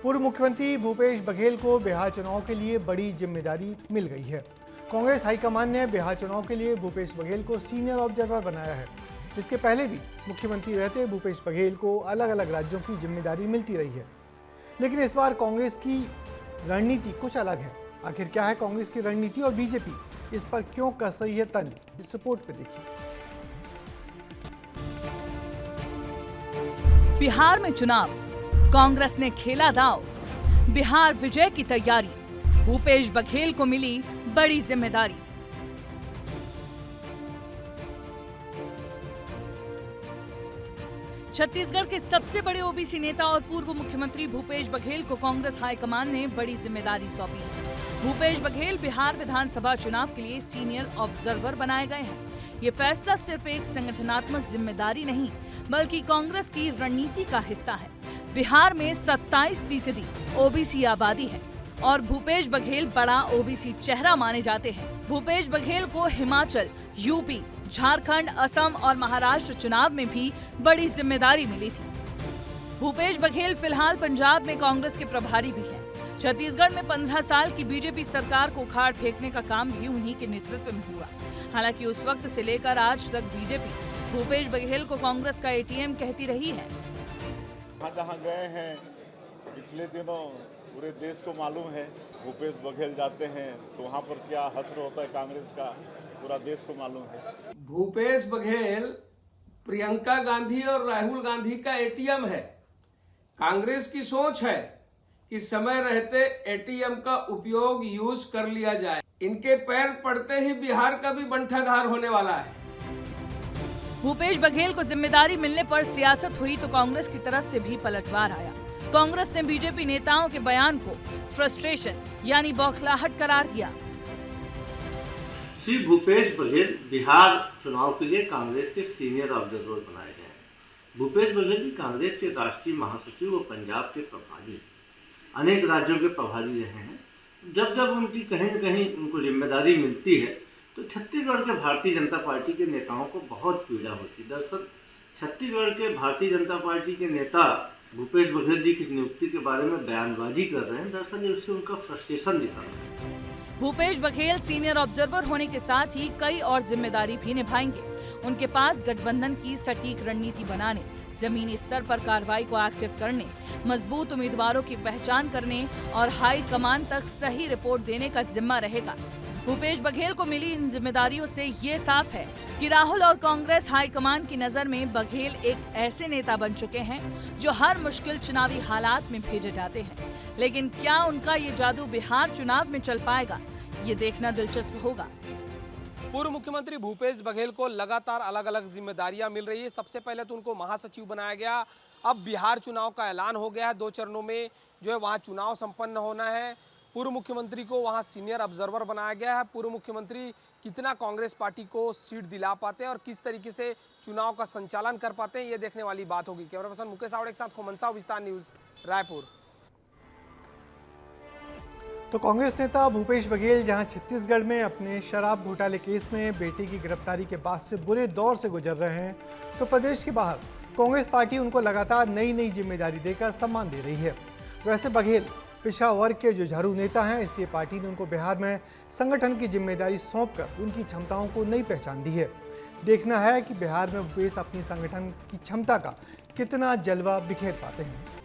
पूर्व मुख्यमंत्री भूपेश बघेल को बिहार चुनाव के लिए बड़ी जिम्मेदारी मिल गई है। कांग्रेस हाईकमान ने बिहार चुनाव के लिए भूपेश बघेल को सीनियर ऑब्जर्वर बनाया है। इसके पहले भी मुख्यमंत्री रहते भूपेश बघेल को अलग अलग राज्यों की जिम्मेदारी मिलती रही है, लेकिन इस बार कांग्रेस की रणनीति कुछ अलग है। आखिर क्या है कांग्रेस की रणनीति और बीजेपी इस पर क्यों कस रही है तंज, इस रिपोर्ट पे देखिए। बिहार में चुनाव, कांग्रेस ने खेला दांव। बिहार विजय की तैयारी, भूपेश बघेल को मिली बड़ी जिम्मेदारी। छत्तीसगढ़ के सबसे बड़े ओबीसी नेता और पूर्व मुख्यमंत्री भूपेश बघेल को कांग्रेस हाईकमान ने बड़ी जिम्मेदारी सौंपी है। भूपेश बघेल बिहार विधानसभा चुनाव के लिए सीनियर ऑब्जर्वर बनाए गए हैं। ये फैसला सिर्फ एक संगठनात्मक जिम्मेदारी नहीं, बल्कि कांग्रेस की रणनीति का हिस्सा है। बिहार में 27% ओबीसी आबादी है और भूपेश बघेल बड़ा ओबीसी चेहरा माने जाते हैं। भूपेश बघेल को हिमाचल, यूपी, झारखंड, असम और महाराष्ट्र चुनाव में भी बड़ी जिम्मेदारी मिली थी। भूपेश बघेल फिलहाल पंजाब में कांग्रेस के प्रभारी भी हैं। छत्तीसगढ़ में 15 साल की बीजेपी सरकार को उखाड़ फेंकने का काम भी उन्हीं के नेतृत्व में हुआ। हालांकि उस वक्त से लेकर आज तक बीजेपी भूपेश बघेल को कांग्रेस का एटीएम कहती रही है। जहाँ गए हैं पिछले दिनों पूरे देश को मालूम है, भूपेश बघेल जाते हैं तो वहाँ पर क्या हश्र होता है कांग्रेस का, पूरा देश को मालूम है। भूपेश बघेल प्रियंका गांधी और राहुल गांधी का एटीएम है। कांग्रेस की सोच है कि समय रहते एटीएम का उपयोग यूज कर लिया जाए। इनके पैर पड़ते ही बिहार का भी बंटाधार होने वाला है। भूपेश बघेल को जिम्मेदारी मिलने पर सियासत हुई तो कांग्रेस की तरफ से भी पलटवार आया। कांग्रेस ने बीजेपी नेताओं के बयान को फ्रस्ट्रेशन यानी बौखलाहट करार दिया। श्री भूपेश बघेल बिहार चुनाव के लिए कांग्रेस के सीनियर ऑब्जर्वर बनाए गए हैं। भूपेश बघेल जी कांग्रेस के राष्ट्रीय महासचिव और पंजाब के प्रभारी, अनेक राज्यों के प्रभारी रहे हैं। जब जब उनकी कहीं न कहीं उनको जिम्मेदारी मिलती है तो छत्तीसगढ़ के भारतीय जनता पार्टी के नेताओं को बहुत पीड़ा होती है। दरअसल छत्तीसगढ़ के भारतीय जनता पार्टी के नेता भूपेश बघेल जी की नियुक्ति के बारे में बयानबाजी कर रहे हैं। दरअसल उससे उनका फ्रस्ट्रेशन निकल रहा है। भूपेश बघेल सीनियर ऑब्जर्वर होने के साथ ही कई और जिम्मेदारी भी निभाएंगे। उनके पास गठबंधन की सटीक रणनीति बनाने, जमीनी स्तर पर कार्रवाई को एक्टिव करने, मजबूत उम्मीदवारों की पहचान करने और हाई कमान तक सही रिपोर्ट देने का जिम्मा रहेगा। भूपेश बघेल को मिली इन जिम्मेदारियों से ये साफ है कि राहुल और कांग्रेस हाईकमान की नजर में बघेल एक ऐसे नेता बन चुके हैं जो हर मुश्किल चुनावी हालात में भेजे जाते हैं। लेकिन क्या उनका ये जादू बिहार चुनाव में चल पाएगा, ये देखना दिलचस्प होगा। पूर्व मुख्यमंत्री भूपेश बघेल को लगातार अलग अलग जिम्मेदारियां मिल रही है। सबसे पहले तो उनको महासचिव बनाया गया। अब बिहार चुनाव का ऐलान हो गया है। 2 चरणों में जो है वहाँ चुनाव संपन्न होना है। पूर्व मुख्यमंत्री को वहाँ सीनियर ऑब्जर्वर बनाया गया है। पूर्व मुख्यमंत्री कितना कांग्रेस पार्टी को सीट दिला पाते हैं और किस तरीके से चुनाव का संचालन कर पाते हैं, ये देखने वाली बात होगी। कैमरा पर्सन मुकेश आवड़े के साथ खोमन साहू, विस्तार न्यूज, रायपुर। तो कांग्रेस नेता भूपेश बघेल जहां छत्तीसगढ़ में अपने शराब घोटाले केस में बेटी की गिरफ्तारी के बाद से बुरे दौर से गुजर रहे हैं, तो प्रदेश के बाहर कांग्रेस पार्टी उनको लगातार नई नई जिम्मेदारी देकर सम्मान दे रही है। वैसे बघेल पिछड़ा वर्ग के जुझारू नेता हैं, इसलिए पार्टी ने उनको बिहार में संगठन की जिम्मेदारी सौंपकर उनकी क्षमताओं को नई पहचान दी है। देखना है कि बिहार में भूपेश अपनी संगठन की क्षमता का कितना जलवा बिखेर पाते हैं।